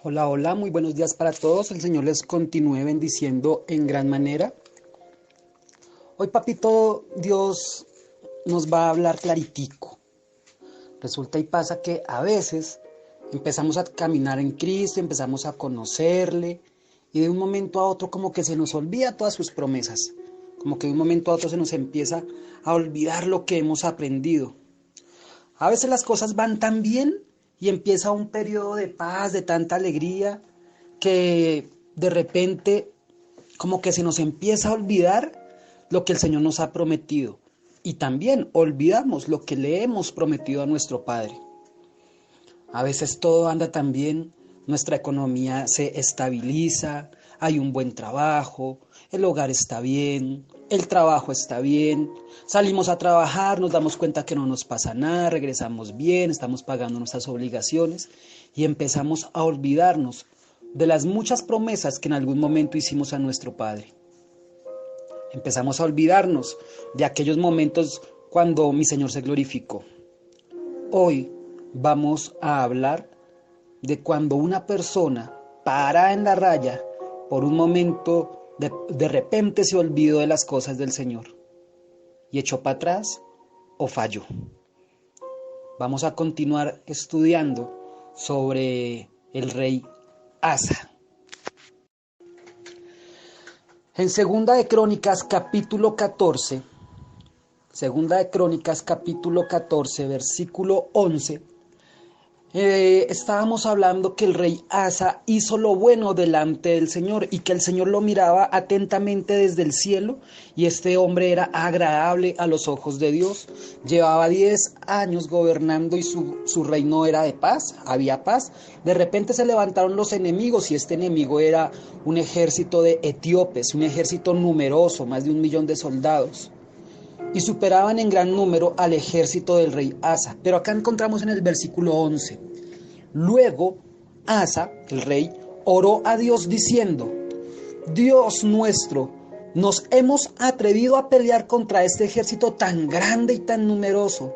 Hola, hola, muy buenos días para todos. El Señor les continúe bendiciendo en gran manera. Hoy, papito, Dios nos va a hablar claritico. Resulta y pasa que a veces empezamos a caminar en Cristo, empezamos a conocerle y de un momento a otro como que se nos olvida todas sus promesas. Como que de un momento a otro se nos empieza a olvidar lo que hemos aprendido. A veces las cosas van tan bien y empieza un periodo de paz, de tanta alegría, que de repente como que se nos empieza a olvidar lo que el Señor nos ha prometido. Y también olvidamos lo que le hemos prometido a nuestro Padre. A veces todo anda tan bien, nuestra economía se estabiliza, hay un buen trabajo, el hogar está bien, el trabajo está bien, salimos a trabajar, nos damos cuenta que no nos pasa nada, regresamos bien, estamos pagando nuestras obligaciones y empezamos a olvidarnos de las muchas promesas que en algún momento hicimos a nuestro Padre. Empezamos a olvidarnos de aquellos momentos cuando mi Señor se glorificó. Hoy vamos a hablar de cuando una persona para en la raya, por un momento de repente se olvidó de las cosas del Señor y echó para atrás o falló. Vamos a continuar estudiando sobre el rey Asa. En Segunda de Crónicas capítulo 14, versículo 11, estábamos hablando que el rey Asa hizo lo bueno delante del Señor y que el Señor lo miraba atentamente desde el cielo y este hombre era agradable a los ojos de Dios. Llevaba 10 años gobernando y su reino era de paz, había paz. De repente se levantaron los enemigos y este enemigo era un ejército de etíopes, un ejército numeroso, más de 1.000.000 de soldados. Y superaban en gran número al ejército del rey Asa. Pero acá encontramos en el versículo 11. Luego Asa, el rey, oró a Dios diciendo: Dios nuestro, nos hemos atrevido a pelear contra este ejército tan grande y tan numeroso,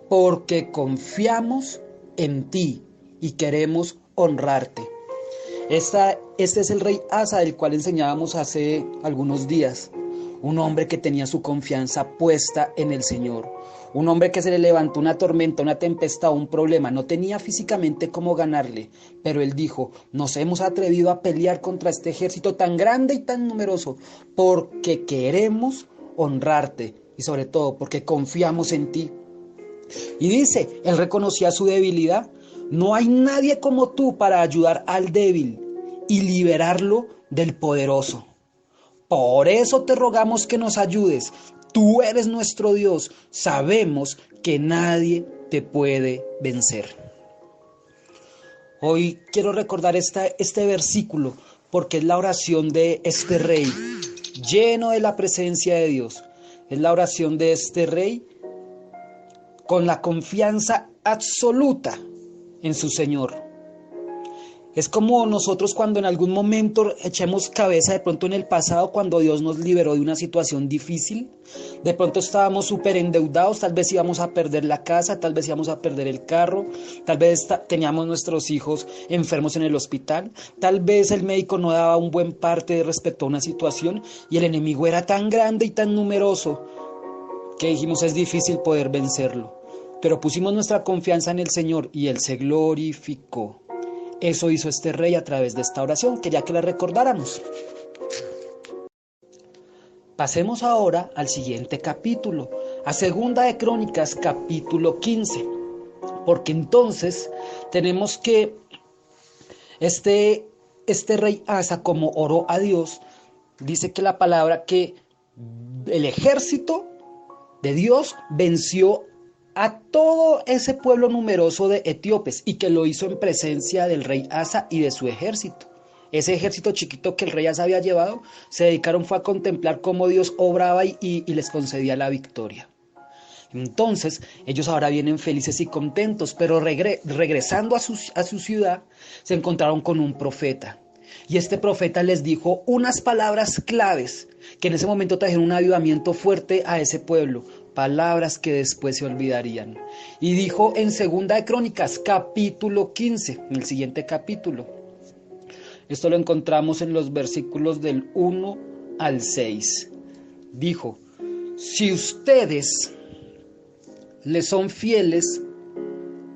porque confiamos en ti y queremos honrarte. Este es el rey Asa, del cual enseñábamos hace algunos días. Un hombre que tenía su confianza puesta en el Señor. Un hombre que se le levantó una tormenta, una tempestad, un problema. No tenía físicamente cómo ganarle, pero él dijo: nos hemos atrevido a pelear contra este ejército tan grande y tan numeroso, porque queremos honrarte y sobre todo porque confiamos en ti. Y dice, él reconocía su debilidad. No hay nadie como tú para ayudar al débil y liberarlo del poderoso. Por eso te rogamos que nos ayudes. Tú eres nuestro Dios. Sabemos que nadie te puede vencer. Hoy quiero recordar este versículo porque es la oración de este rey, lleno de la presencia de Dios. Es la oración de este rey con la confianza absoluta en su Señor. Es como nosotros cuando en algún momento echemos cabeza de pronto en el pasado, cuando Dios nos liberó de una situación difícil. De pronto estábamos súper endeudados, tal vez íbamos a perder la casa, tal vez íbamos a perder el carro, tal vez teníamos nuestros hijos enfermos en el hospital, tal vez el médico no daba un buen parte respecto a una situación y el enemigo era tan grande y tan numeroso que dijimos: es difícil poder vencerlo. Pero pusimos nuestra confianza en el Señor y Él se glorificó. Eso hizo este rey a través de esta oración. Quería que la recordáramos. Pasemos ahora al siguiente capítulo, a Segunda de Crónicas, capítulo 15. Porque entonces tenemos que este rey Asa, como oró a Dios, dice que la palabra que el ejército de Dios venció a todo ese pueblo numeroso de etíopes y que lo hizo en presencia del rey Asa y de su ejército. Ese ejército chiquito que el rey Asa había llevado, se dedicaron fue a contemplar cómo Dios obraba y les concedía la victoria. Entonces ellos ahora vienen felices y contentos, pero regresando a su ciudad se encontraron con un profeta. Y este profeta les dijo unas palabras claves que en ese momento trajeron un avivamiento fuerte a ese pueblo. Palabras que después se olvidarían. Y dijo en Segunda de Crónicas, capítulo 15, en el siguiente capítulo: Esto lo encontramos en los versículos del 1 al 6. Dijo, si ustedes le son fieles,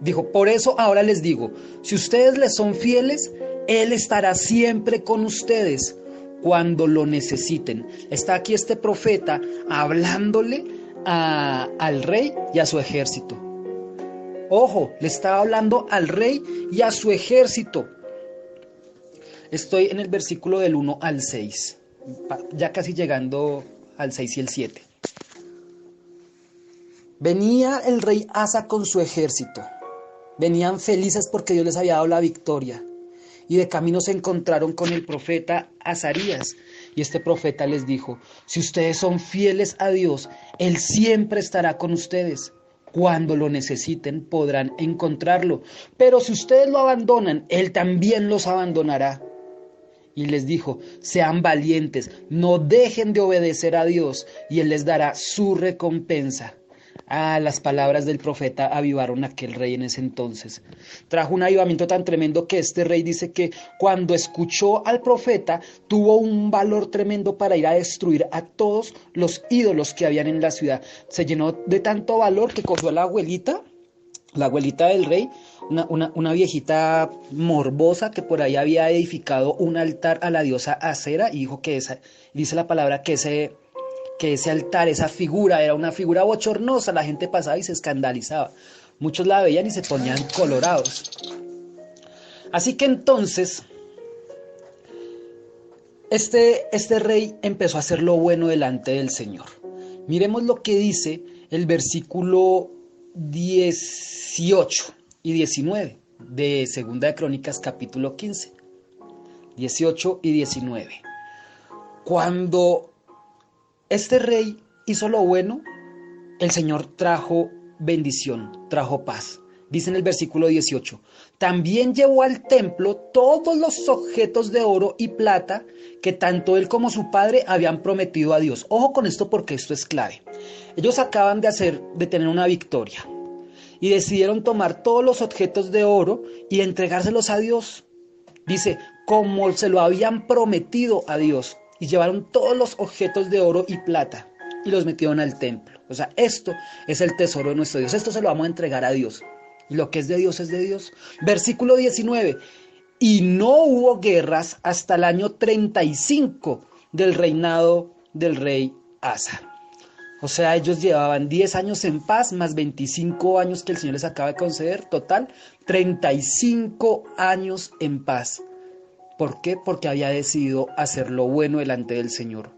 dijo, por eso ahora les digo, si ustedes le son fieles, Él estará siempre con ustedes cuando lo necesiten. Está aquí este profeta hablándole al rey y a su ejército. Ojo, le estaba hablando al rey y a su ejército. Estoy en el versículo del 1 al 6, ya casi llegando al 6 y el 7. Venía el rey Asa con su ejército. Venían felices porque Dios les había dado la victoria. Y de camino se encontraron con el profeta Azarías. Y este profeta les dijo, si ustedes son fieles a Dios, Él siempre estará con ustedes. Cuando lo necesiten podrán encontrarlo. Pero si ustedes lo abandonan, Él también los abandonará. Y les dijo, sean valientes, no dejen de obedecer a Dios, y Él les dará su recompensa. Las palabras del profeta avivaron a aquel rey en ese entonces. Trajo un avivamiento tan tremendo que este rey dice que cuando escuchó al profeta, tuvo un valor tremendo para ir a destruir a todos los ídolos que habían en la ciudad. Se llenó de tanto valor que cogió a la abuelita del rey, una viejita morbosa que por ahí había edificado un altar a la diosa Acera, y dijo que dice la palabra que ese altar, esa figura, era una figura bochornosa. La gente pasaba y se escandalizaba. Muchos la veían y se ponían colorados. Así que entonces, este rey empezó a hacer lo bueno delante del Señor. Miremos lo que dice el versículo 18 y 19 de Segunda de Crónicas, capítulo 15. 18 y 19. Cuando este rey hizo lo bueno, el Señor trajo bendición, trajo paz. Dice en el versículo 18, también llevó al templo todos los objetos de oro y plata que tanto él como su padre habían prometido a Dios. Ojo con esto porque esto es clave. Ellos acaban de tener una victoria y decidieron tomar todos los objetos de oro y entregárselos a Dios. Dice, como se lo habían prometido a Dios. Y llevaron todos los objetos de oro y plata y los metieron al templo. O sea, esto es el tesoro de nuestro Dios. Esto se lo vamos a entregar a Dios. Y lo que es de Dios es de Dios. Versículo 19. Y no hubo guerras hasta el año 35 del reinado del rey Asa. O sea, ellos llevaban 10 años en paz, más 25 años que el Señor les acaba de conceder. Total, 35 años en paz. ¿Por qué? Porque había decidido hacer lo bueno delante del Señor.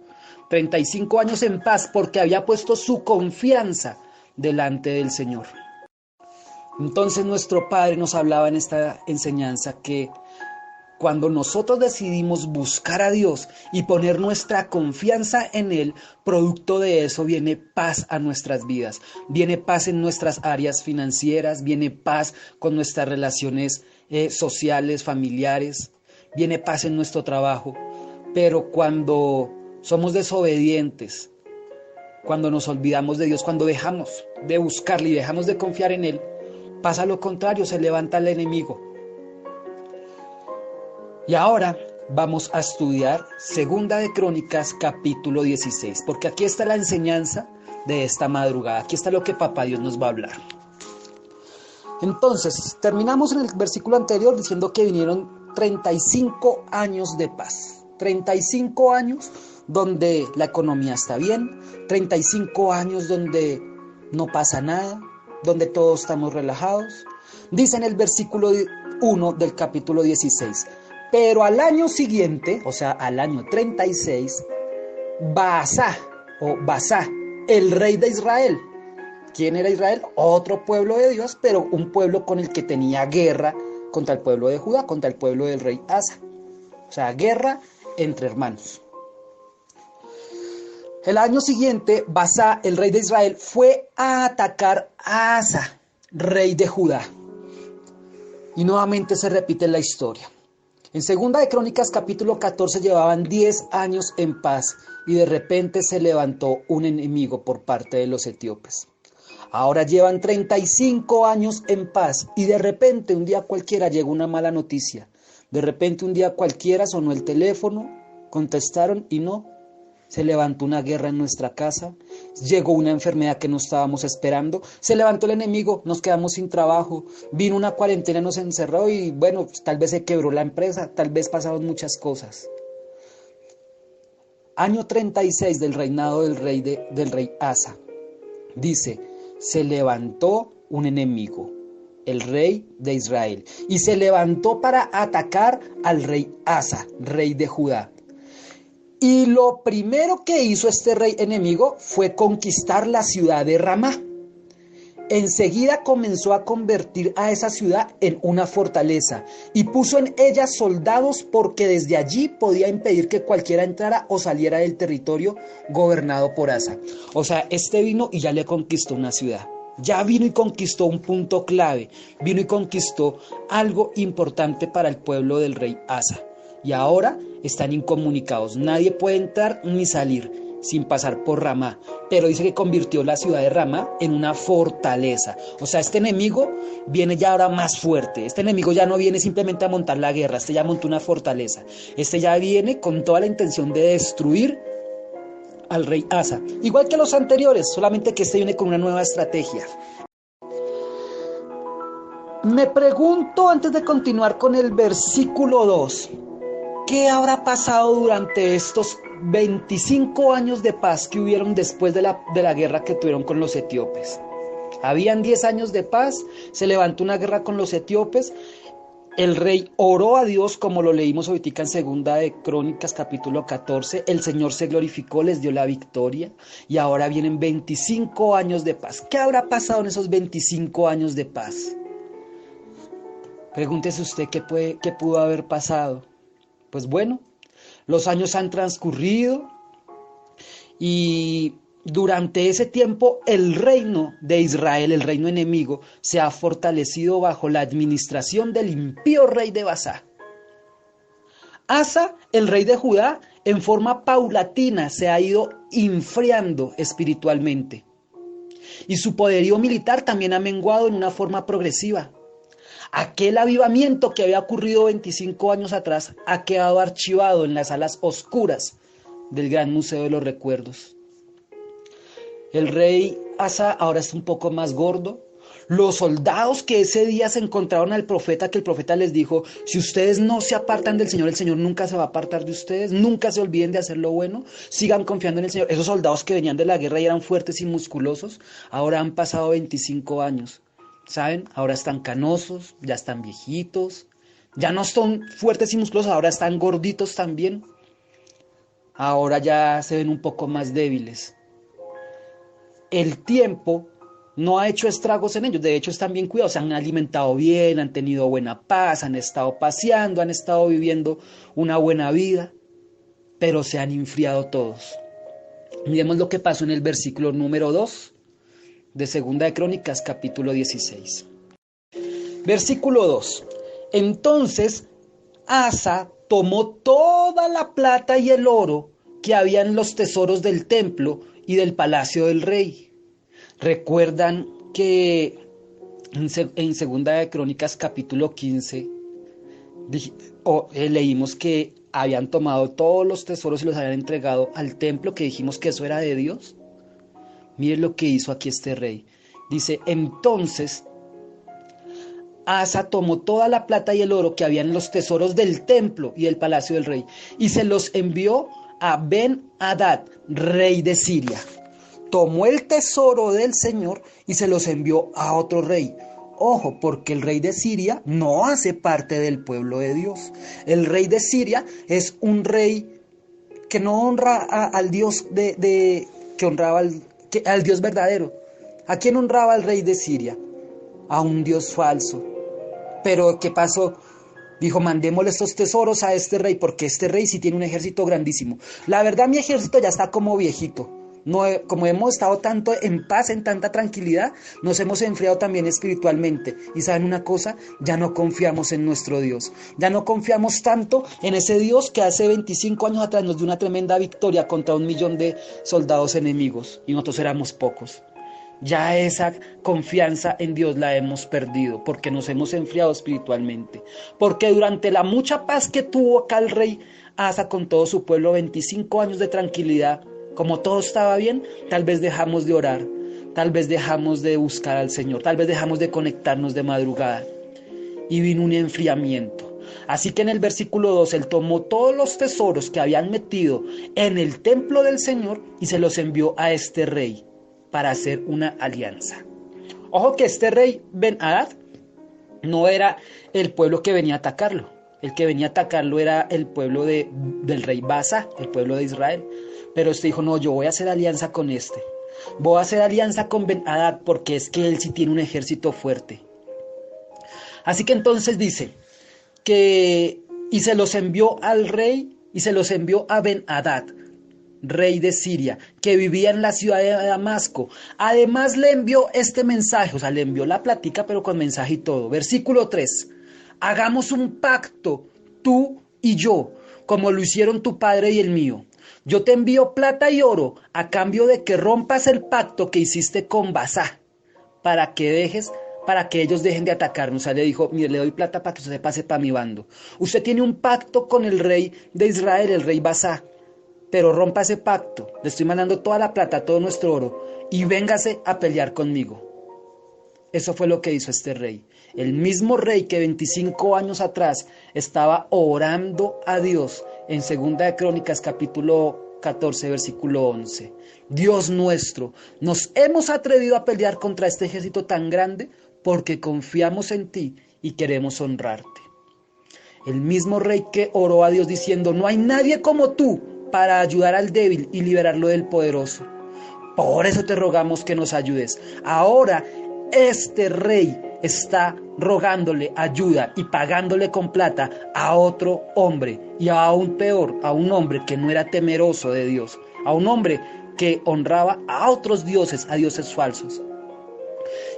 35 años en paz porque había puesto su confianza delante del Señor. Entonces nuestro Padre nos hablaba en esta enseñanza que cuando nosotros decidimos buscar a Dios y poner nuestra confianza en Él, producto de eso viene paz a nuestras vidas. Viene paz en nuestras áreas financieras, viene paz con nuestras relaciones sociales, familiares. Viene paz en nuestro trabajo, pero cuando somos desobedientes, cuando nos olvidamos de Dios, cuando dejamos de buscarle y dejamos de confiar en Él, pasa lo contrario, se levanta el enemigo. Y ahora vamos a estudiar Segunda de Crónicas, capítulo 16, porque aquí está la enseñanza de esta madrugada, aquí está lo que Papá Dios nos va a hablar. Entonces, terminamos en el versículo anterior diciendo que vinieron 35 años de paz, 35 años donde la economía está bien, 35 años donde no pasa nada, donde todos estamos relajados. Dice en el versículo 1 del capítulo 16, pero al año siguiente, o sea, al año 36, Baasá, el rey de Israel. ¿Quién era Israel? Otro pueblo de Dios, pero un pueblo con el que tenía guerra contra el pueblo de Judá, contra el pueblo del rey Asa. O sea, guerra entre hermanos. El año siguiente, Baasá, el rey de Israel, fue a atacar a Asa, rey de Judá. Y nuevamente se repite la historia. En Segunda de Crónicas, capítulo 14, llevaban 10 años en paz y de repente se levantó un enemigo por parte de los etíopes. Ahora llevan 35 años en paz y de repente un día cualquiera llegó una mala noticia. De repente un día cualquiera sonó el teléfono, contestaron y no. Se levantó una guerra en nuestra casa, llegó una enfermedad que no estábamos esperando, se levantó el enemigo, nos quedamos sin trabajo, vino una cuarentena, nos encerró y bueno, pues, tal vez se quebró la empresa, tal vez pasaron muchas cosas. Año 36 del reinado del rey Asa. Dice, se levantó un enemigo, el rey de Israel, y se levantó para atacar al rey Asa, rey de Judá. Y lo primero que hizo este rey enemigo fue conquistar la ciudad de Ramá. Enseguida comenzó a convertir a esa ciudad en una fortaleza y puso en ella soldados porque desde allí podía impedir que cualquiera entrara o saliera del territorio gobernado por Asa. O sea, este vino y ya le conquistó una ciudad. Ya vino y conquistó un punto clave. Vino y conquistó algo importante para el pueblo del rey Asa. Y ahora están incomunicados. Nadie puede entrar ni salir sin pasar por Ramá. Pero dice que convirtió la ciudad de Ramá en una fortaleza. O sea, este enemigo viene ya ahora más fuerte. Este enemigo ya no viene simplemente a montar la guerra. Este ya montó una fortaleza. Este ya viene con toda la intención de destruir al rey Asa. Igual que los anteriores, solamente que este viene con una nueva estrategia. Me pregunto antes de continuar con el versículo 2. ¿Qué habrá pasado durante estos 25 años de paz que hubieron después de la guerra que tuvieron con los etíopes? Habían 10 años de paz, se levantó una guerra con los etíopes, el rey oró a Dios como lo leímos ahorita en segunda de Crónicas capítulo 14, el Señor se glorificó, les dio la victoria y ahora vienen 25 años de paz. ¿Qué habrá pasado en esos 25 años de paz? Pregúntese usted qué pudo haber pasado. Pues bueno, los años han transcurrido y durante ese tiempo el reino de Israel, el reino enemigo, se ha fortalecido bajo la administración del impío rey de Basá. Asa, el rey de Judá, en forma paulatina se ha ido enfriando espiritualmente. Y su poderío militar también ha menguado en una forma progresiva. Aquel avivamiento que había ocurrido 25 años atrás ha quedado archivado en las salas oscuras del Gran Museo de los Recuerdos. El rey Asa ahora es un poco más gordo. Los soldados que ese día se encontraron al profeta, que el profeta les dijo, si ustedes no se apartan del Señor, el Señor nunca se va a apartar de ustedes, nunca se olviden de hacer lo bueno, sigan confiando en el Señor. Esos soldados que venían de la guerra y eran fuertes y musculosos, ahora han pasado 25 años. ¿Saben? Ahora están canosos, ya están viejitos, ya no son fuertes y musculosos, ahora están gorditos también. Ahora ya se ven un poco más débiles. El tiempo no ha hecho estragos en ellos, de hecho están bien cuidados, se han alimentado bien, han tenido buena paz, han estado paseando, han estado viviendo una buena vida, pero se han enfriado todos. Miremos lo que pasó en el versículo número 2. De segunda de Crónicas, capítulo 16. Versículo 2. Entonces Asa tomó toda la plata y el oro que había en los tesoros del templo y del palacio del rey. Recuerdan que en segunda de Crónicas, capítulo 15, leímos que habían tomado todos los tesoros y los habían entregado al templo, que dijimos que eso era de Dios. Miren lo que hizo aquí este rey. Dice, entonces Asa tomó toda la plata y el oro que había en los tesoros del templo y del palacio del rey y se los envió a Ben-Hadad, rey de Siria. Tomó el tesoro del Señor y se los envió a otro rey. Ojo, porque el rey de Siria no hace parte del pueblo de Dios. El rey de Siria es un rey que no honra al Dios que honraba al Dios verdadero. ¿A quién honraba el rey de Siria? A un Dios falso. Pero ¿qué pasó? Dijo, mandémosle estos tesoros a este rey, porque este rey sí tiene un ejército grandísimo. La verdad, mi ejército ya está como viejito. No, como hemos estado tanto en paz, en tanta tranquilidad, nos hemos enfriado también espiritualmente. Y ¿saben una cosa? Ya no confiamos en nuestro Dios. Ya no confiamos tanto en ese Dios que hace 25 años atrás nos dio una tremenda victoria contra 1 millón de soldados enemigos. Y nosotros éramos pocos. Ya esa confianza en Dios la hemos perdido porque nos hemos enfriado espiritualmente. Porque durante la mucha paz que tuvo acá el rey Asa con todo su pueblo, 25 años de tranquilidad, como todo estaba bien, tal vez dejamos de orar, tal vez dejamos de buscar al Señor, tal vez dejamos de conectarnos de madrugada. Y vino un enfriamiento. Así que en el versículo 2 él tomó todos los tesoros que habían metido en el templo del Señor y se los envió a este rey para hacer una alianza. Ojo que este rey Ben-Hadad no era el pueblo que venía a atacarlo. El que venía a atacarlo era el pueblo del rey Baasa, el pueblo de Israel. Pero este dijo, no, yo voy a hacer alianza con este. Voy a hacer alianza con Ben-Hadad porque es que él sí tiene un ejército fuerte. Así que entonces dice que, y se los envió al rey, y se los envió a Ben-Hadad, rey de Siria, que vivía en la ciudad de Damasco. Además le envió este mensaje, o sea, le envió la plática, pero con mensaje y todo. Versículo 3, hagamos un pacto, tú y yo, como lo hicieron tu padre y el mío. Yo te envío plata y oro a cambio de que rompas el pacto que hiciste con Baasa, para que ellos dejen de atacarnos. O sea, le dijo, mire, le doy plata para que usted se pase para mi bando. Usted tiene un pacto con el rey de Israel, el rey Baasa, pero rompa ese pacto. Le estoy mandando toda la plata, todo nuestro oro, y véngase a pelear conmigo. Eso fue lo que hizo este rey. El mismo rey que 25 años atrás estaba orando a Dios en 2 de Crónicas capítulo 14, versículo 11. Dios nuestro, nos hemos atrevido a pelear contra este ejército tan grande porque confiamos en ti y queremos honrarte. El mismo rey que oró a Dios diciendo, no hay nadie como tú para ayudar al débil y liberarlo del poderoso. Por eso te rogamos que nos ayudes. Ahora este rey está rogándole ayuda y pagándole con plata a otro hombre, y aún peor, a un hombre que no era temeroso de Dios, a un hombre que honraba a otros dioses, a dioses falsos.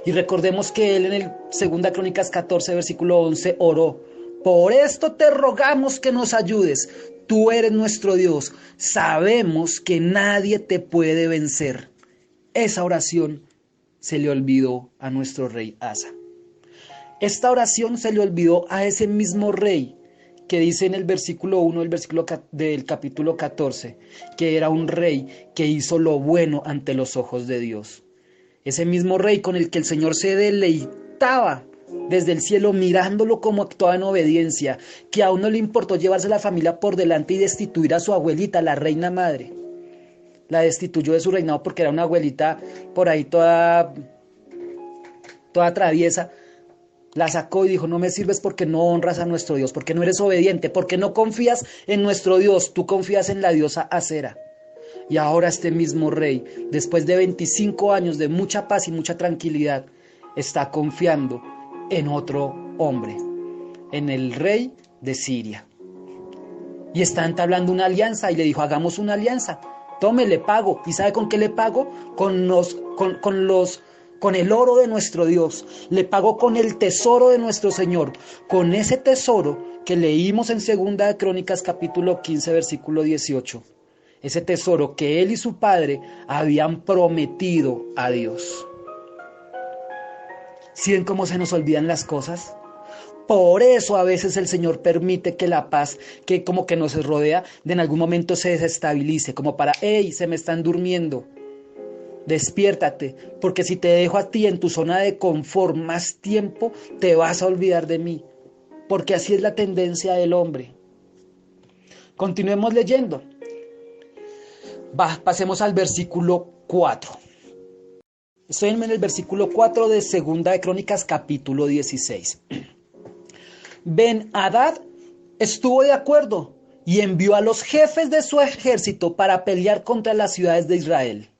Y recordemos que él en el 2 Crónicas 14, versículo 11, oró, por esto te rogamos que nos ayudes, tú eres nuestro Dios, sabemos que nadie te puede vencer. Esa oración se le olvidó a nuestro rey Asa. Esta oración se le olvidó a ese mismo rey que dice en el versículo 1 del capítulo 14, que era un rey que hizo lo bueno ante los ojos de Dios. Ese mismo rey con el que el Señor se deleitaba desde el cielo mirándolo como actuaba en obediencia, que aún no le importó llevarse la familia por delante y destituir a su abuelita, la reina madre. La destituyó de su reinado porque era una abuelita por ahí toda traviesa. La sacó y dijo, no me sirves porque no honras a nuestro Dios, porque no eres obediente, porque no confías en nuestro Dios, tú confías en la diosa Acera. Y ahora este mismo rey, después de 25 años de mucha paz y mucha tranquilidad, está confiando en otro hombre, en el rey de Siria. Y está entablando una alianza y le dijo, hagamos una alianza. Tome, le pago. ¿Y sabe con qué le pago? Con el oro de nuestro Dios. Le pago con el tesoro de nuestro Señor. Con ese tesoro que leímos en 2 de Crónicas capítulo 15, versículo 18. Ese tesoro que él y su padre habían prometido a Dios. ¿Sí ven cómo se nos olvidan las cosas? Por eso a veces el Señor permite que la paz que como que nos rodea de en algún momento se desestabilice, como para, hey, se me están durmiendo, despiértate, porque si te dejo a ti en tu zona de confort más tiempo, te vas a olvidar de mí, porque así es la tendencia del hombre. Continuemos leyendo. Pasemos al versículo 4. Estoy en el versículo 4 de 2 de Crónicas capítulo 16. Ben-Hadad estuvo de acuerdo y envió a los jefes de su ejército para pelear contra las ciudades de Israel.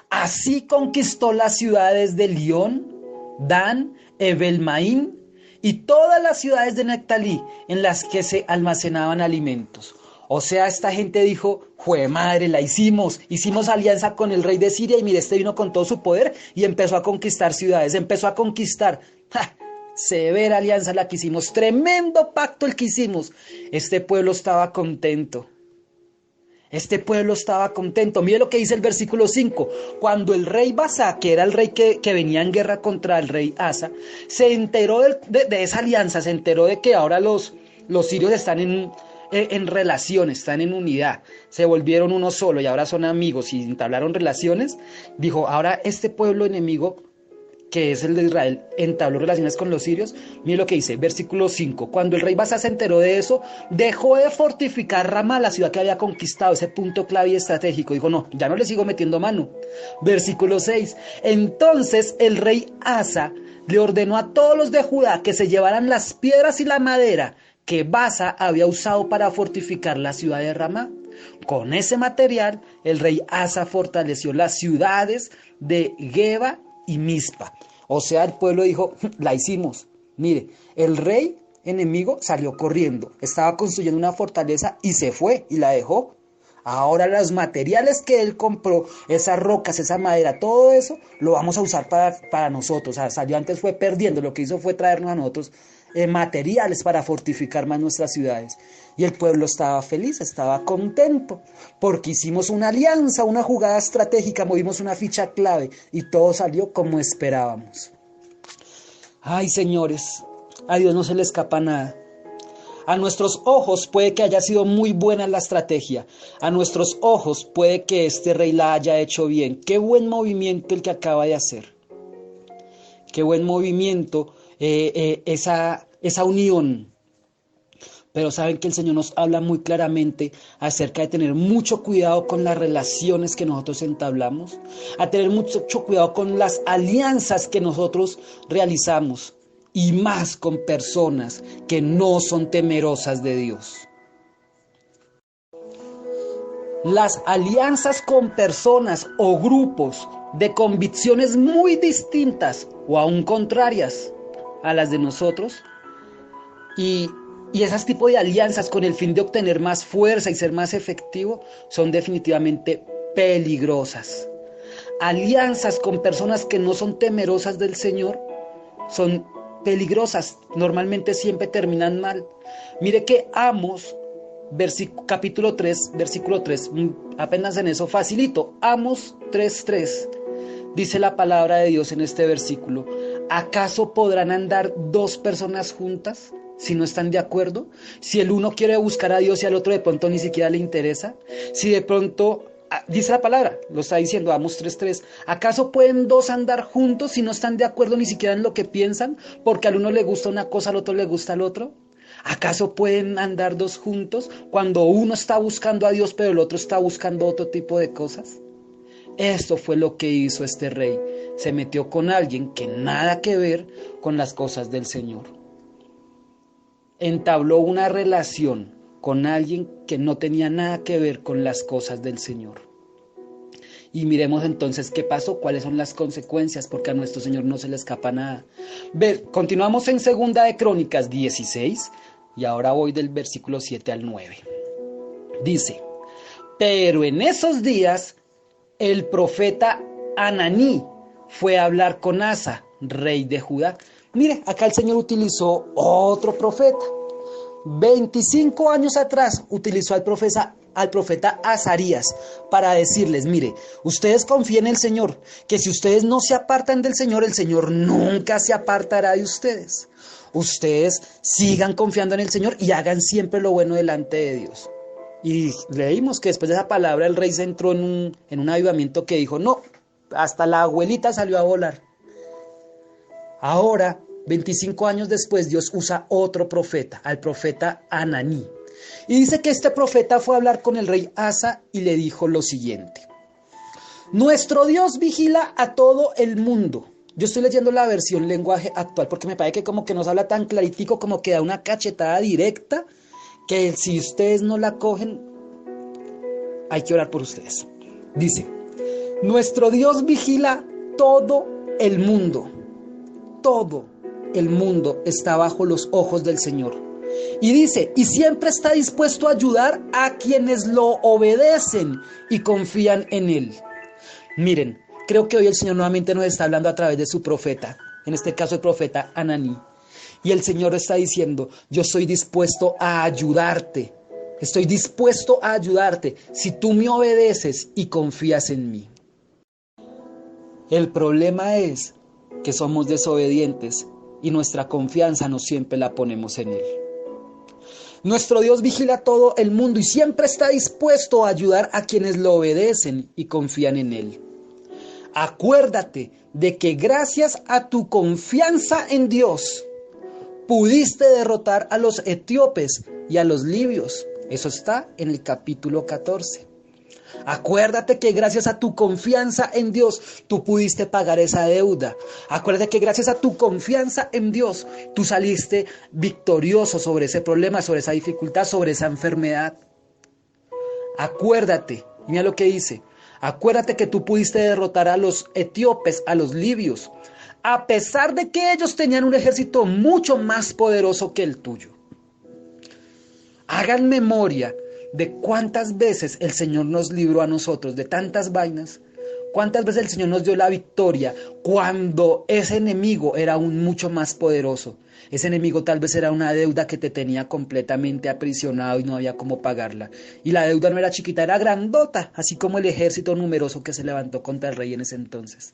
Así conquistó las ciudades de Lión, Dan, Ebel-Maín y todas las ciudades de Neftalí en las que se almacenaban alimentos. O sea, esta gente dijo, ¡jue madre, la hicimos alianza con el rey de Siria y mire, este vino con todo su poder y empezó a conquistar ciudades, empezó a conquistar. ¡Ja! Severa alianza la que hicimos, tremendo pacto el que hicimos. Este pueblo estaba contento. Este pueblo estaba contento. Mire lo que dice el versículo 5. Cuando el rey Baasa, que era el rey que venía en guerra contra el rey Asa, se enteró de esa alianza, se enteró de que ahora los sirios están en relaciones, están en unidad, se volvieron uno solo y ahora son amigos y entablaron relaciones, dijo, ahora este pueblo enemigo, que es el de Israel, entabló relaciones con los sirios. Mire lo que dice, versículo 5. Cuando el rey Baasa se enteró de eso, dejó de fortificar Ramá, la ciudad que había conquistado, ese punto clave y estratégico. Dijo, no, ya no le sigo metiendo mano. Versículo 6. Entonces el rey Asa le ordenó a todos los de Judá que se llevaran las piedras y la madera que Baasa había usado para fortificar la ciudad de Ramá. Con ese material, el rey Asa fortaleció las ciudades de Geba y Mizpa. O sea, el pueblo dijo, la hicimos. Mire, el rey enemigo salió corriendo, estaba construyendo una fortaleza y se fue y la dejó. Ahora los materiales que él compró, esas rocas, esa madera, todo eso, lo vamos a usar para nosotros. O sea, salió antes, fue perdiendo, lo que hizo fue traernos a nosotros materiales para fortificar más nuestras ciudades. Y el pueblo estaba feliz, estaba contento, porque hicimos una alianza, una jugada estratégica, movimos una ficha clave y todo salió como esperábamos. Ay, señores, a Dios no se le escapa nada. A nuestros ojos puede que haya sido muy buena la estrategia. A nuestros ojos puede que este rey la haya hecho bien. Qué buen movimiento el que acaba de hacer. Qué buen movimiento esa unión. Pero saben que el Señor nos habla muy claramente acerca de tener mucho cuidado con las relaciones que nosotros entablamos, a tener mucho cuidado con las alianzas que nosotros realizamos y más con personas que no son temerosas de Dios. Las alianzas con personas o grupos de convicciones muy distintas o aún contrarias a las de nosotros y esos tipos de alianzas con el fin de obtener más fuerza y ser más efectivo son definitivamente peligrosas. Alianzas con personas que no son temerosas del Señor son peligrosas, normalmente siempre terminan mal. Mire que Amos, capítulo 3, versículo 3, apenas en eso facilito, Amos 3:3, dice la palabra de Dios en este versículo, ¿acaso podrán andar dos personas juntas si no están de acuerdo? Si el uno quiere buscar a Dios y al otro de pronto ni siquiera le interesa, si de pronto, dice la palabra, lo está diciendo Amos 3:3, ¿acaso pueden dos andar juntos si no están de acuerdo ni siquiera en lo que piensan? Porque al uno le gusta una cosa, al otro le gusta el otro. ¿Acaso pueden andar dos juntos cuando uno está buscando a Dios pero el otro está buscando otro tipo de cosas? Esto fue lo que hizo este rey. Se metió con alguien que nada que ver con las cosas del Señor. Entabló una relación con alguien que no tenía nada que ver con las cosas del Señor. Y miremos entonces qué pasó, cuáles son las consecuencias, porque a nuestro Señor no se le escapa nada. Continuamos en Segunda de Crónicas 16 y ahora voy del versículo 7 al 9. Dice, pero en esos días el profeta Ananí fue a hablar con Asa, rey de Judá. Mire, acá el Señor utilizó otro profeta. 25 años atrás utilizó al profeta Azarías para decirles, mire, ustedes confíen en el Señor, que si ustedes no se apartan del Señor, el Señor nunca se apartará de ustedes. Ustedes sigan confiando en el Señor y hagan siempre lo bueno delante de Dios. Y leímos que después de esa palabra el rey se entró en un avivamiento que dijo, no, hasta la abuelita salió a volar. Ahora, 25 años después, Dios usa otro profeta, al profeta Ananí. Y dice que este profeta fue a hablar con el rey Asa y le dijo lo siguiente. Nuestro Dios vigila a todo el mundo. Yo estoy leyendo la versión lenguaje actual porque me parece que como que nos habla tan claritico, como que da una cachetada directa, que si ustedes no la cogen, hay que orar por ustedes. Dice, nuestro Dios vigila todo el mundo. Todo el mundo está bajo los ojos del Señor. Y dice, y siempre está dispuesto a ayudar a quienes lo obedecen y confían en Él. Miren, creo que hoy el Señor nuevamente nos está hablando a través de su profeta, en este caso el profeta Ananí. Y el Señor está diciendo, yo estoy dispuesto a ayudarte Estoy dispuesto a ayudarte si tú me obedeces y confías en mí. El problema es que somos desobedientes y nuestra confianza no siempre la ponemos en Él. Nuestro Dios vigila todo el mundo y siempre está dispuesto a ayudar a quienes lo obedecen y confían en Él. Acuérdate de que gracias a tu confianza en Dios, pudiste derrotar a los etíopes y a los libios. Eso está en el capítulo 14. Acuérdate que gracias a tu confianza en Dios, tú pudiste pagar esa deuda. Acuérdate que gracias a tu confianza en Dios, tú saliste victorioso sobre ese problema, sobre esa dificultad, sobre esa enfermedad. Acuérdate, mira lo que dice. Acuérdate que tú pudiste derrotar a los etíopes, a los libios, a pesar de que ellos tenían un ejército mucho más poderoso que el tuyo. Hagan memoria de cuántas veces el Señor nos libró a nosotros de tantas vainas, cuántas veces el Señor nos dio la victoria cuando ese enemigo era aún mucho más poderoso. Ese enemigo tal vez era una deuda que te tenía completamente aprisionado y no había cómo pagarla. Y la deuda no era chiquita, era grandota, así como el ejército numeroso que se levantó contra el rey en ese entonces.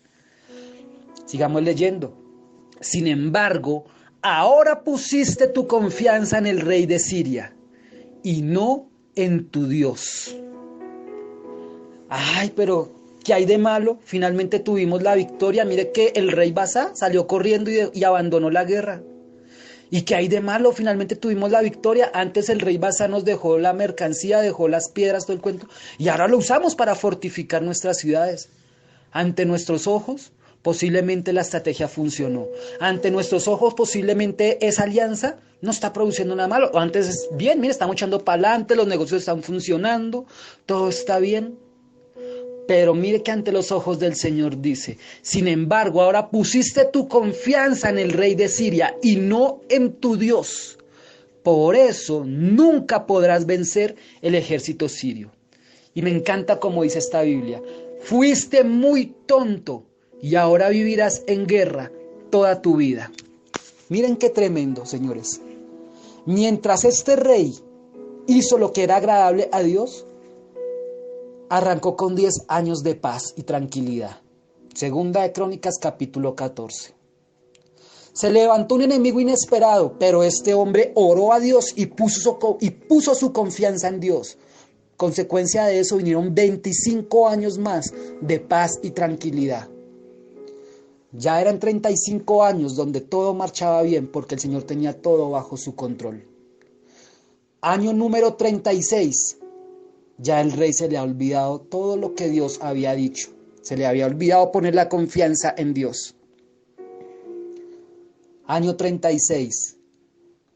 Sigamos leyendo. Sin embargo, ahora pusiste tu confianza en el rey de Siria y no en tu Dios. Ay, pero ¿qué hay de malo? Finalmente tuvimos la victoria. Mire que el rey Basá salió corriendo y abandonó la guerra. ¿Y qué hay de malo? Finalmente tuvimos la victoria. Antes el rey Basá nos dejó la mercancía, dejó las piedras, todo el cuento. Y ahora lo usamos para fortificar nuestras ciudades. Ante nuestros ojos, posiblemente la estrategia funcionó. Ante nuestros ojos, posiblemente esa alianza no está produciendo nada malo. O antes es bien, mire, estamos echando para adelante, los negocios están funcionando, todo está bien. Pero mire que ante los ojos del Señor dice, sin embargo, ahora pusiste tu confianza en el rey de Siria y no en tu Dios. Por eso nunca podrás vencer el ejército sirio. Y me encanta como dice esta Biblia, fuiste muy tonto y ahora vivirás en guerra toda tu vida. Miren qué tremendo, señores. Mientras este rey hizo lo que era agradable a Dios, arrancó con 10 años de paz y tranquilidad. Segunda de Crónicas, capítulo 14. Se levantó un enemigo inesperado, pero este hombre oró a Dios y puso su confianza en Dios. Consecuencia de eso vinieron 25 años más de paz y tranquilidad. Ya eran 35 años donde todo marchaba bien porque el Señor tenía todo bajo su control. Año número 36. Ya el rey se le ha olvidado todo lo que Dios había dicho. Se le había olvidado poner la confianza en Dios. Año 36.